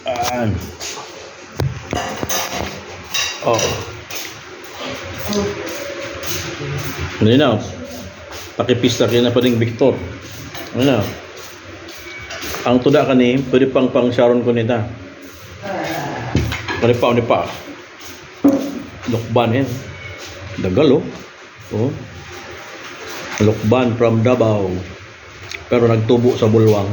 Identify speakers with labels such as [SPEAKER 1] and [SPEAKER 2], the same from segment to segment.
[SPEAKER 1] Ayan. Oh. Ano na? Pakipista kayo na pa ding Victor. Ano na? Ang tuda ka ni, pwede pang Sharon ko nita. Ano pa? Lokban yan. Dagal oh. Oh. Lokban from Davao. Pero nagtubo sa bulwang.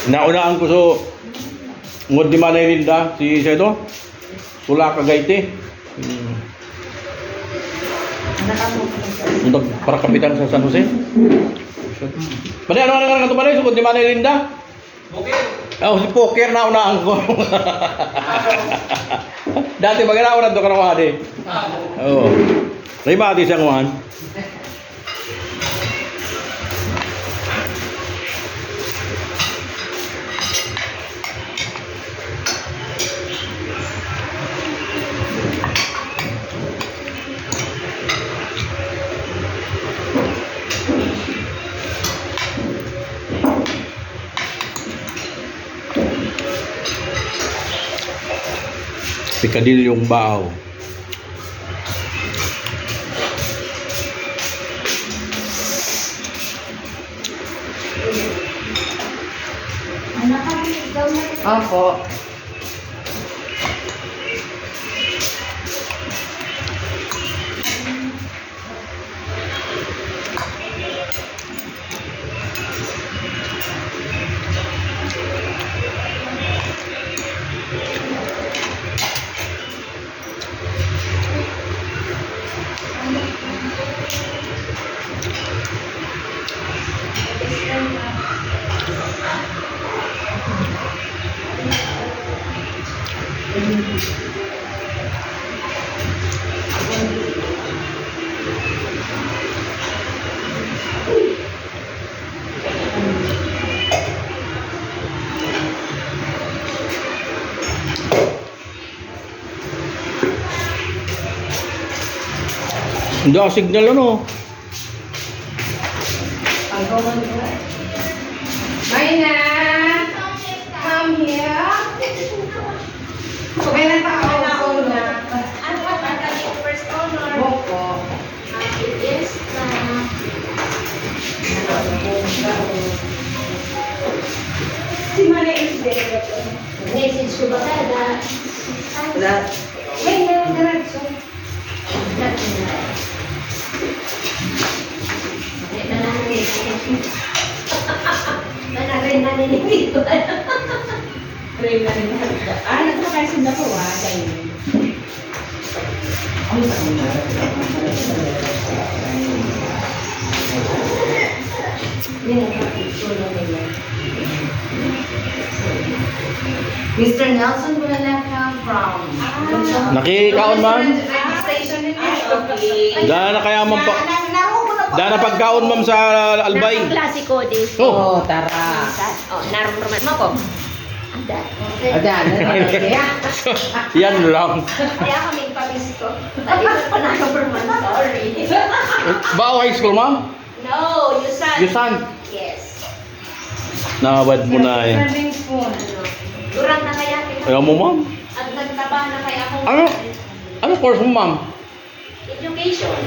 [SPEAKER 1] Naunaan ko so ngod di Manay Linda si Sedo Sula Cagaite. Untuk para kapitan sa San Jose. Pare ano nga pare sugod di Manay Linda? Poker. Oh, si poker naunaan ko. Dati magana na to karawade. Oh. Rima di siyang wan. Pikadilyong Bao.
[SPEAKER 2] Opo.
[SPEAKER 1] Hindi ako signal ano.
[SPEAKER 2] Mayna! Come here! Kailan pa ako na una?
[SPEAKER 3] Ano ka ba? First honor.
[SPEAKER 2] Opo.
[SPEAKER 3] Yes na.
[SPEAKER 2] Si Mane is there.
[SPEAKER 3] Message ko ba kada?
[SPEAKER 2] That. May diretso.
[SPEAKER 3] Rin na dito.
[SPEAKER 2] Rin na rin. Ah, nagpakasin na po dahil. Ang Mr. Nelson Bulalaka from
[SPEAKER 1] Nakikaon ma'am?
[SPEAKER 2] station din okay.
[SPEAKER 1] Dahil na kaya ma'am pa. Dahil na pagkaon ma'am sa Albay.
[SPEAKER 3] Klasiko din.
[SPEAKER 1] Oh.
[SPEAKER 2] Oh, tara.
[SPEAKER 3] Oh, narumruman mo ko. Ada.
[SPEAKER 2] Adan,
[SPEAKER 1] Yan lang.
[SPEAKER 3] Kaya kami pabis ko. Tadi ko pa narumruman. Sorry.
[SPEAKER 1] Bao high school ma'am?
[SPEAKER 3] No, Yusan.
[SPEAKER 1] Yusan.
[SPEAKER 3] Yes.
[SPEAKER 1] Nakabad mo na eh.
[SPEAKER 2] Serving spoon.
[SPEAKER 3] Durang na kaya kita.
[SPEAKER 1] Ayaw mo ma'am?
[SPEAKER 3] At nagtaba na kaya ako.
[SPEAKER 1] Ano course mo ma'am?
[SPEAKER 3] Education.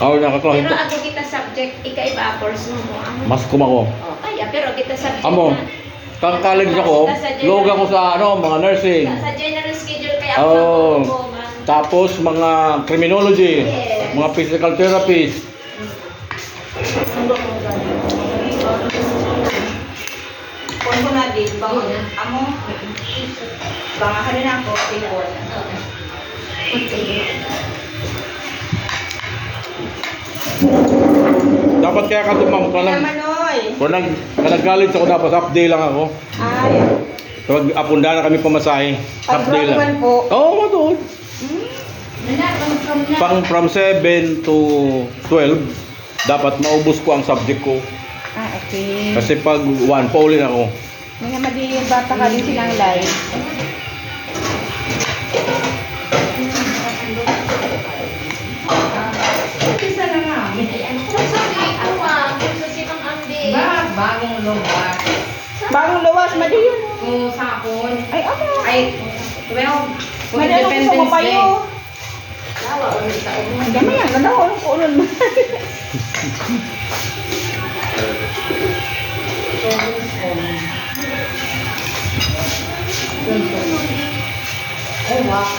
[SPEAKER 1] Oh,
[SPEAKER 3] Pero
[SPEAKER 1] nakakahit.
[SPEAKER 3] ako kita subject, ikaiba course mo.
[SPEAKER 1] Mas kumako.
[SPEAKER 3] Oh, kaya pero kita subject
[SPEAKER 1] Amo.
[SPEAKER 3] na.
[SPEAKER 1] Kang college ako, log ako sa mga nursing.
[SPEAKER 3] Sa general schedule kaya ako
[SPEAKER 1] Oh.
[SPEAKER 3] ko, man.
[SPEAKER 1] Tapos mga criminology,
[SPEAKER 3] Yes.
[SPEAKER 1] mga physical therapist.
[SPEAKER 2] Kung ko na din, bangon. Amo, bangahan din ako, table.
[SPEAKER 1] Dapat kaya ka tumam ka lang.
[SPEAKER 2] Manoy.
[SPEAKER 1] Kung nag-college ako dapat half day lang ako.
[SPEAKER 2] Ay.
[SPEAKER 1] Kapag apunda na kami pamasahe, half day lang.
[SPEAKER 2] Pag po.
[SPEAKER 1] Oo, matuod. From 7 to 12, dapat maubos ko ang subject ko.
[SPEAKER 2] Okay.
[SPEAKER 1] Kasi pag 1, paulin ako.
[SPEAKER 2] Mga magiging bata ka din silang live. Isa na nga.
[SPEAKER 3] Bagong lugar.
[SPEAKER 2] Bagong luwas, mali yun.
[SPEAKER 3] Kung sapon.
[SPEAKER 2] Ay, ano?
[SPEAKER 3] Ay, 12. Kung
[SPEAKER 2] Mali ano gusto mo
[SPEAKER 3] Independence Day.
[SPEAKER 2] kayo? Ang dami yan. Ganda ko. Anong kuunan mo?
[SPEAKER 3] Oh, wow.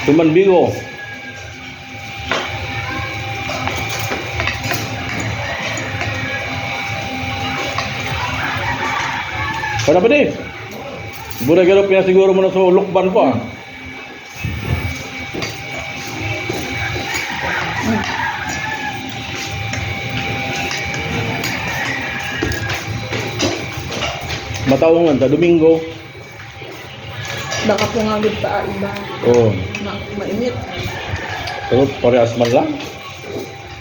[SPEAKER 1] Tuman bigo. Para ba di? Bura-garo pinasiguro mo na sa lukban pa. Mataongan ta, Domingo.
[SPEAKER 2] Baka po nga agad pa iba.
[SPEAKER 1] Oo.
[SPEAKER 2] Mainit.
[SPEAKER 1] Pero parehas man lang.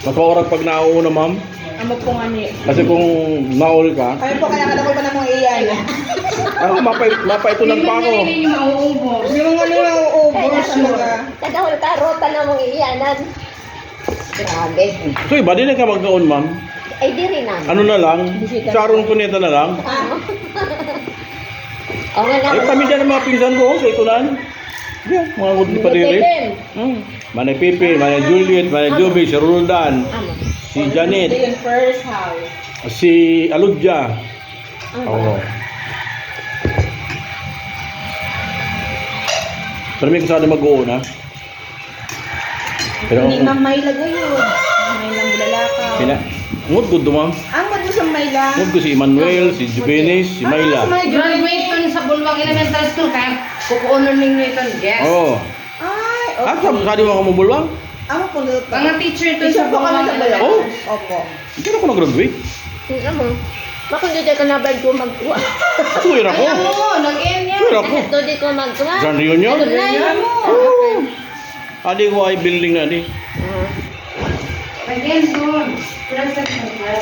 [SPEAKER 1] Mas maorag pag nauuna, ma'am.
[SPEAKER 2] Amo po nga ni.
[SPEAKER 1] Kasi kung naul ka,
[SPEAKER 2] Kaya po kaya kadakol pa namang iyan.
[SPEAKER 1] ako mapaitunan pa ako.
[SPEAKER 3] Hindi yung mauubos.
[SPEAKER 2] Yung ano yung uubos talaga.
[SPEAKER 3] Kadahol ka, rota na mong iyanan. Grabe.
[SPEAKER 1] So iba din ka magkaon, ma'am.
[SPEAKER 3] Ay, di rin naman.
[SPEAKER 1] Ano na lang, Sharon Cuneta na lang.
[SPEAKER 3] O nga
[SPEAKER 1] Eh, kami dyan ang mga pinsan ko, sa itunan. Yan, mga good pa rin. Manay Pipi, Manay Juliet, Manay Juby, si Roldan, si
[SPEAKER 2] Ito
[SPEAKER 1] Janet,
[SPEAKER 2] yung first house.
[SPEAKER 1] si Aludja. Oo. Pero may kasada mag-uuna. Pero,
[SPEAKER 2] Hindi ma'am may lagay yun. May lang bulalaka.
[SPEAKER 1] ngod good ma'am.
[SPEAKER 2] Ang mo sa may lang.
[SPEAKER 1] Ngod ko si Emmanuel, si Jubenes, si Mayla.
[SPEAKER 3] Graduate ko sa Bulwang Elementary School kaya kukuunan ninyo itong guest.
[SPEAKER 1] Oo.
[SPEAKER 2] Ay,
[SPEAKER 1] At
[SPEAKER 2] okay.
[SPEAKER 1] sa di mo ako mabulwang?
[SPEAKER 2] Amo po dito.
[SPEAKER 3] Mga teacher to
[SPEAKER 2] Teacher
[SPEAKER 3] sa
[SPEAKER 2] po kami
[SPEAKER 3] Bulwang
[SPEAKER 2] sa
[SPEAKER 3] Elementary.
[SPEAKER 1] Oh.
[SPEAKER 2] Bulacan. Opo.
[SPEAKER 1] Hindi ako nag-graduate.
[SPEAKER 3] Ano? Bakit hindi ka na ba ko magkuha?
[SPEAKER 1] Suwira ko.
[SPEAKER 3] Ay, ano? Nag-end yan.
[SPEAKER 1] Suwira ko.
[SPEAKER 3] Ito di ko magkuha.
[SPEAKER 1] Grand reunion?
[SPEAKER 3] Alumni mo.
[SPEAKER 1] Adi ko ay building na di.
[SPEAKER 3] Nag-end doon.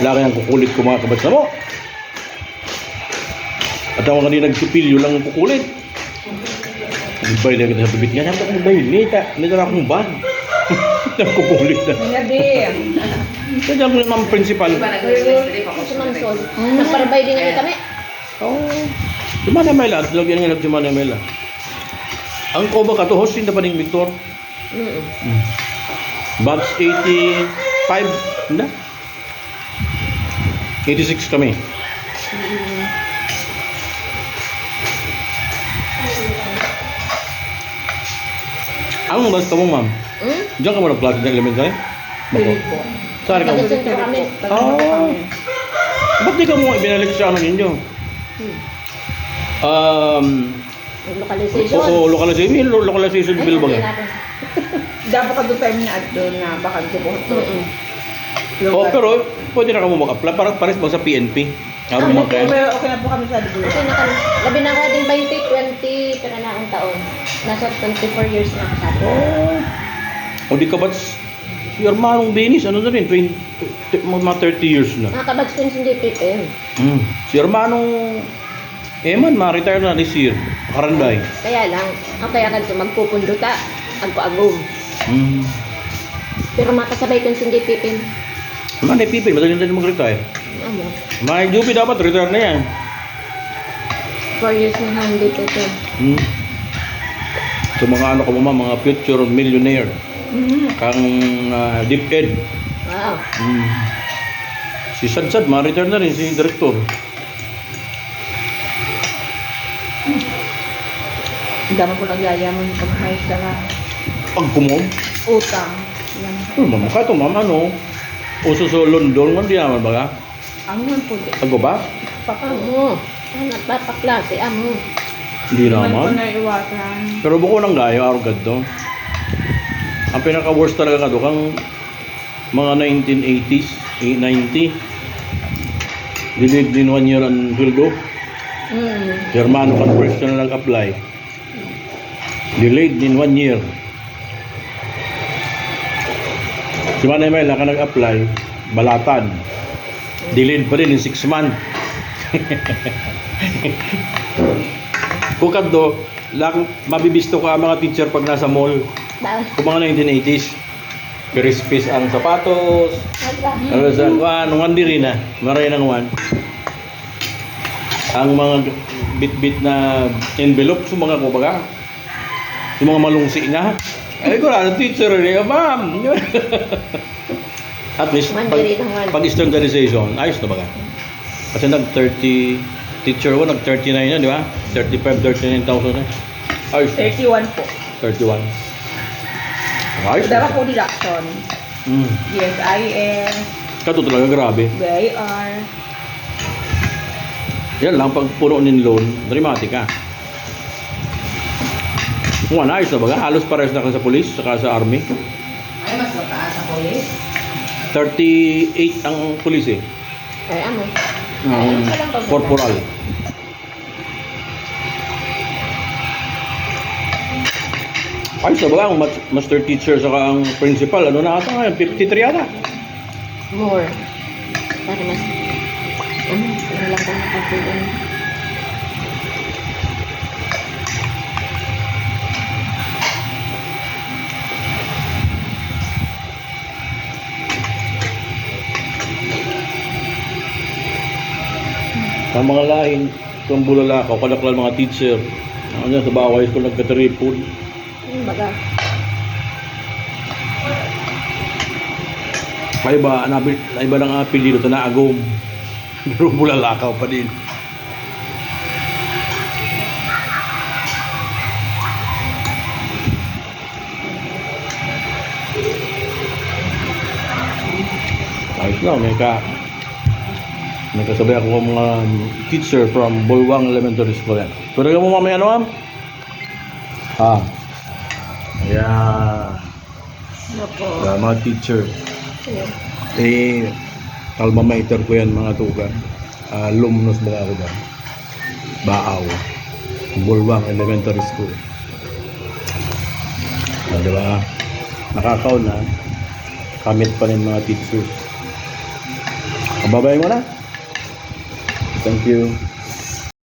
[SPEAKER 1] Laki ang kukulit ko mga kabatsa mo. At ako kanina nagsipilyo lang ang kukulit. Nagbay na kita sa bibit nga. Sabi ko, nagbay, nita na akong ban. Nagkukulit na.
[SPEAKER 2] Ngabi.
[SPEAKER 1] Kaya ko naman principal.
[SPEAKER 3] Si Manson. Nagparabay din nga kami.
[SPEAKER 1] Oo. Si Manay Mela. Lagyan nga si Manay Mela. Ang koba ka to, hosting na pa ning Victor. Batch 85. Na? 86 kami. Ang basta mo, ma'am? Diyan ka mo nag-class ng elementary? Bako.
[SPEAKER 2] po.
[SPEAKER 1] Saan ka mo?
[SPEAKER 3] Nag-center kami.
[SPEAKER 1] Oh. Ba't di ka mo ibinalik sa ano ninyo?
[SPEAKER 3] Localization.
[SPEAKER 1] Oo, localization bill ba?
[SPEAKER 2] Dapat ka doon time na at doon na baka doon po.
[SPEAKER 1] Oh, pero pwede na ka mo mag-apply. Parang pares ba sa PNP? Araw mo kayo?
[SPEAKER 2] Okay na po kami sa dulo.
[SPEAKER 3] Kasi labi na ka din 20, pero na ang taon. Nasa 24 years na ako sa atin.
[SPEAKER 1] Oh. O di ka ba't si Hermanong Benis, ano na rin, mga 30 years na.
[SPEAKER 3] Mga kabags ko yung hindi PPM.
[SPEAKER 1] Si Hermanong Eman, ma-retire na this year. Karanday.
[SPEAKER 3] Kaya lang, ang kaya ka magpupundo ta, agpo-agong. Pero makasabay ko yung hindi PPM.
[SPEAKER 1] Manay Pipin, madaling din mag-retire.
[SPEAKER 3] Ano?
[SPEAKER 1] Manay Jupi dapat, retire na yan.
[SPEAKER 3] 4 years na hindi PPM.
[SPEAKER 1] So mga ano ka mo mga future millionaire. Kang Deep Ed.
[SPEAKER 3] Wow.
[SPEAKER 1] Si Sadsad, ma-retire na rin, si Director.
[SPEAKER 2] Ang dami po nagyayaman yung pag-hire ka na.
[SPEAKER 1] Pag kumom,
[SPEAKER 2] Utang. Yan.
[SPEAKER 1] ma'am, kahit ma'am, ano, uso sa London, hindi naman ba?
[SPEAKER 2] Ang man po.
[SPEAKER 1] Tago ba?
[SPEAKER 3] Amo. Ano nagpapaklase, amo.
[SPEAKER 1] Hindi
[SPEAKER 2] Hindi man po
[SPEAKER 1] naman.
[SPEAKER 2] naiwasan.
[SPEAKER 1] Pero buko ng gayo, araw gadto. Ang pinaka-worst talaga ka kang mga 1980s, 890. Delayed din 1 year ang sweldo. Hermano conversion na nag-apply. Delayed din 1 year. Si Manay Mel, naka nag-apply, balatan. Delayed pa rin in 6 months. Kung kadto, mabibisto ka ang mga teacher pag nasa mall. Kung mga 1980s. Crispis ang sapatos. Ano sa nung diri na, maray nang wan. Ang mga bit-bit na envelope sa mga kubaga. Yung mga malungsi nga. Ay ko na teacher ni ma'am. At least pag standardization, ayos na baga. Kasi nag-30 teacher ko nag-39 na, di ba? 35, 39,000 na. Ayos.
[SPEAKER 2] 31 po.
[SPEAKER 1] 31. Ayos.
[SPEAKER 2] Dara po deduction. GSIS,
[SPEAKER 1] Kato talaga grabe.
[SPEAKER 2] BIR.
[SPEAKER 1] Yan lang pag puno ng loan, dramatic ka. Kung ayos na baga, halos pares na ka sa police saka sa army.
[SPEAKER 2] Ay, mas mataas sa police.
[SPEAKER 1] 38 ang police eh.
[SPEAKER 3] Ay, ano?
[SPEAKER 1] Ang corporal. Ayos na baga, ang master teacher saka ang principal, ano na ata ngayon, 53 ata.
[SPEAKER 3] More. Para mas... Ano lang kung nakapagin.
[SPEAKER 1] Ang mga lain, kung bulalakaw, kadaklan mga teacher. Ano sa baway ko nagkatripod.
[SPEAKER 3] Baga.
[SPEAKER 1] Ay ba, naiba ng apelido ito na agom. Pero bulalakaw pa din. Ayos na, may kasabay ako mga teacher from Bulwang Elementary School yan. Pero mo mamaya ano, ma'am? Ayan.
[SPEAKER 3] Ano po?
[SPEAKER 1] Mga teacher.
[SPEAKER 3] Sige.
[SPEAKER 1] Alma mater ko yan mga tugan. Alumnus ba ako ba? Baaw. Bulwang Elementary School. Diba? Nakakaw na. Kamit pa rin mga teachers. Babay mo na. Thank you.